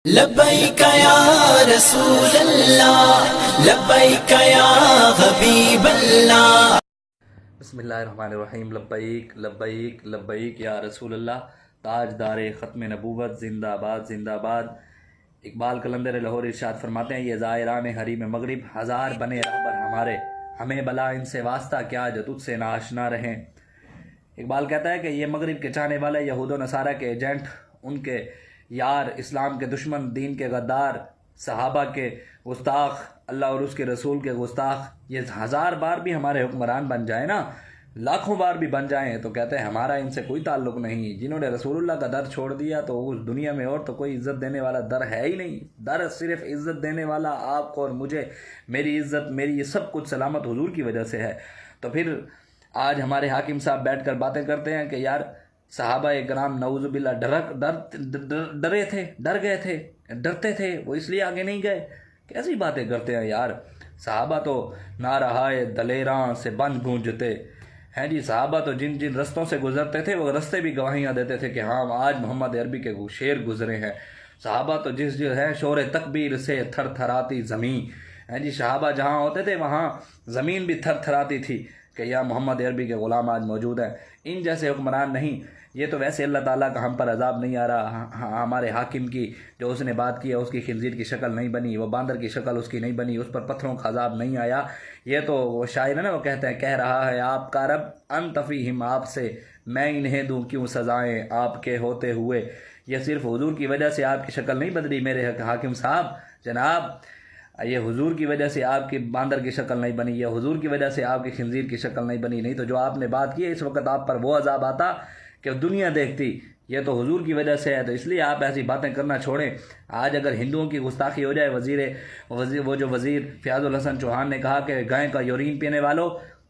لبیک یا رسول اللہ، لبیک یا حبیب اللہ۔ بسم اللہ الرحمن الرحیم۔ لبیک لبیک لبیک یا رسول اللہ، تاجدار ختم نبوت، زندہ آباد زندہ آباد۔ اقبال قلندر لاہور ارشاد فرماتے ہیں، یہ زائران حریم مغرب ہزار بنے رہبر ہمارے، ہمیں بلا ان سے واسطہ کیا جو تجھ سے ناآشنا رہیں۔ اقبال کہتا ہے کہ یہ مغرب کے چاہنے والے یہود و نصارہ کے ایجنٹ، ان کے یار، اسلام کے دشمن، دین کے غدار، صحابہ کے گستاخ، اللہ اور اس کے رسول کے گستاخ، یہ ہزار بار بھی ہمارے حکمران بن جائیں نا، لاکھوں بار بھی بن جائیں، تو کہتے ہیں ہمارا ان سے کوئی تعلق نہیں۔ جنہوں نے رسول اللہ کا در چھوڑ دیا تو اس دنیا میں اور تو کوئی عزت دینے والا در ہے ہی نہیں۔ در صرف عزت دینے والا آپ کو اور مجھے، میری عزت، میری یہ سب کچھ سلامت حضور کی وجہ سے ہے۔ تو پھر آج ہمارے حاکم صاحب بیٹھ کر باتیں کرتے ہیں کہ یار صحابہ کرام نعوذ باللہ ڈرے تھے، ڈر گئے تھے، ڈرتے تھے، وہ اس لیے آگے نہیں گئے۔ کیسی باتیں کرتے ہیں یار، صحابہ تو نارہائے دلیراں سے بن گونجتے ہیں جی۔ صحابہ تو جن جن رستوں سے گزرتے تھے وہ رستے بھی گواہیاں دیتے تھے کہ ہاں آج محمد عربی کے شیر گزرے ہیں۔ صحابہ تو جس جو ہے شور تکبیر سے تھر تھراتی زمین ہے جی، صحابہ جہاں ہوتے تھے وہاں زمین بھی تھر تھراتی تھی کہ یا محمد عربی کے غلام آج موجود ہیں۔ ان جیسے حکمران نہیں، یہ تو ویسے اللہ تعالیٰ کا ہم پر عذاب نہیں آ رہا، ہمارے حاکم کی جو اس نے بات کی ہے اس کی خنزیر کی شکل نہیں بنی، وہ باندر کی شکل اس کی نہیں بنی، اس پر پتھروں کا عذاب نہیں آیا۔ یہ تو وہ شاعر ہے نا، وہ کہتے ہیں، کہہ رہا ہے آپ کا رب انت فیہم، آپ سے میں انہیں دوں کیوں سزائیں آپ کے ہوتے ہوئے۔ یہ صرف حضور کی وجہ سے آپ کی شکل نہیں بدلی میرے حاکم صاحب جناب، یہ حضور کی وجہ سے آپ کی باندر کی شکل نہیں بنی، یہ حضور کی وجہ سے آپ کی خنزیر کی شکل نہیں بنی، نہیں تو جو آپ نے بات کی ہے اس وقت آپ پر وہ عذاب آتا کہ دنیا دیکھتی۔ یہ تو حضور کی وجہ سے ہے، تو اس لیے آپ ایسی باتیں کرنا چھوڑیں۔ آج اگر ہندوؤں کی گستاخی ہو جائے، وہ جو وزیر فیاض الحسن چوہان نے کہا کہ گائے کا یورین پینے والوں،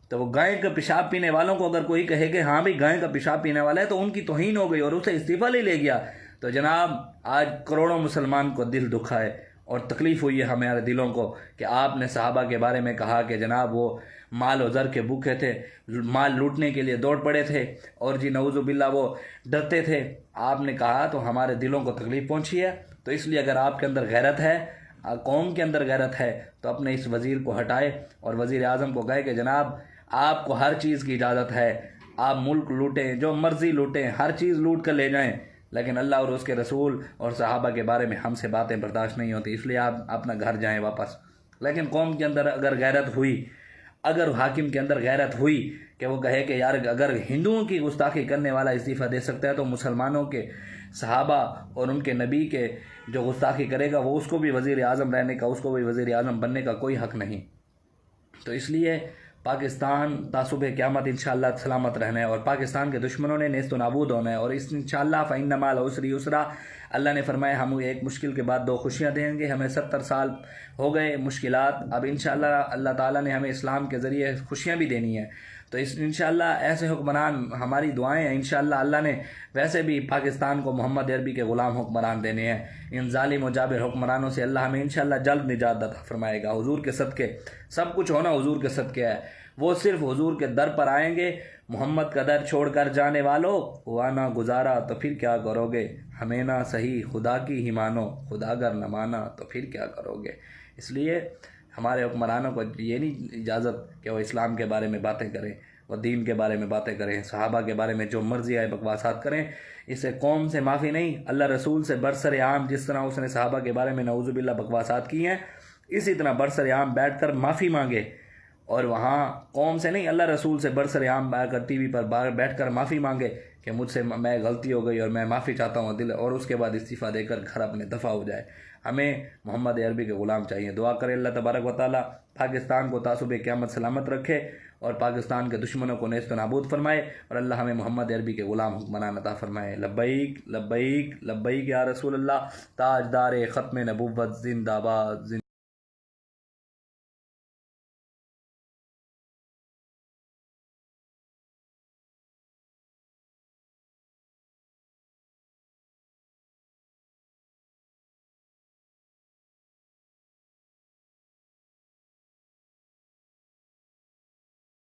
تو وہ گائے کا پیشاب پینے والوں کو اگر کوئی کہے کہ ہاں بھائی گائے کا پیشاب پینے والا ہے تو ان کی توہین ہو گئی اور اسے استعفیٰ لے گیا۔ تو جناب آج کروڑوں مسلمان کو دل دکھا ہے اور تکلیف ہوئی ہے ہمارے دلوں کو کہ آپ نے صحابہ کے بارے میں کہا کہ جناب وہ مال و زر کے بھوکے تھے، مال لوٹنے کے لیے دوڑ پڑے تھے، اور جی نعوذ باللہ وہ ڈرتے تھے۔ آپ نے کہا تو ہمارے دلوں کو تکلیف پہنچی ہے۔ تو اس لیے اگر آپ کے اندر غیرت ہے، قوم کے اندر غیرت ہے، تو اپنے اس وزیر کو ہٹائے اور وزیر اعظم کو کہے کہ جناب آپ کو ہر چیز کی اجازت ہے، آپ ملک لوٹیں، جو مرضی لوٹیں، ہر چیز لوٹ کر لے جائیں، لیکن اللہ اور اس کے رسول اور صحابہ کے بارے میں ہم سے باتیں برداشت نہیں ہوتی، اس لیے آپ اپنا گھر جائیں واپس۔ لیکن قوم کے اندر اگر غیرت ہوئی، اگر حاکم کے اندر غیرت ہوئی کہ وہ کہے کہ یار اگر ہندوؤں کی گستاخی کرنے والا استعفیٰ دے سکتا ہے تو مسلمانوں کے صحابہ اور ان کے نبی کے جو گستاخی کرے گا وہ اس کو بھی وزیر اعظم رہنے کا، اس کو بھی وزیر اعظم بننے کا کوئی حق نہیں۔ تو اس لیے پاکستان تعصب قیامت انشاءاللہ سلامت رہنا ہے، اور پاکستان کے دشمنوں نے نیست و نابود ہونا ہے، اور اس انشاءاللہ فإن مع العسر یسرا، اللہ نے فرمایا ہم ایک مشکل کے بعد دو خوشیاں دیں گے۔ ہمیں 70 سال ہو گئے مشکلات، اب انشاءاللہ اللہ تعالیٰ نے ہمیں اسلام کے ذریعے خوشیاں بھی دینی ہیں۔ تو انشاءاللہ ایسے حکمران، ہماری دعائیں ہیں انشاءاللہ اللہ نے ویسے بھی پاکستان کو محمد عربی کے غلام حکمران دینے ہیں۔ ان ظالم و جابر حکمرانوں سے اللہ ہمیں انشاءاللہ جلد نجات عطا فرمائے گا۔ حضور کے صدقے سب کچھ ہونا حضور کے صدقے ہے، وہ صرف حضور کے در پر آئیں گے۔ محمد کا در چھوڑ کر جانے والوں ہوا نہ گزارا تو پھر کیا کرو گے، ہمیں نہ صحیح خدا کی ہی مانو، خدا اگر نہ مانا تو پھر کیا کرو گے۔ اس لیے ہمارے حکمرانوں کو یہ نہیں اجازت کہ وہ اسلام کے بارے میں باتیں کریں، وہ دین کے بارے میں باتیں کریں، صحابہ کے بارے میں جو مرضی آئے بکواسات کریں۔ اسے قوم سے معافی نہیں، اللہ رسول سے برسر عام جس طرح اس نے صحابہ کے بارے میں نعوذ باللہ بکواسات کی ہیں، اسی طرح برسر عام بیٹھ کر معافی مانگے، اور وہاں قوم سے نہیں، اللہ رسول سے برسر عام بیٹھ کر ٹی وی پر بیٹھ کر معافی مانگے کہ مجھ سے میں غلطی ہو گئی اور میں معافی چاہتا ہوں دل، اور اس کے بعد استعفیٰ دے کر گھر اپنے دفع ہو جائے۔ ہمیں محمد عربی کے غلام چاہیے۔ دعا کرے اللہ تبارک و تعالیٰ پاکستان کو تعصب قیامت سلامت رکھے اور پاکستان کے دشمنوں کو نیست و نابود فرمائے، اور اللہ ہمیں محمد عربی کے غلام حکمران عطا فرمائے۔ لبیک لبیک لبیک یا رسول اللہ، تاجدار ختم نبوت، زندہ باد۔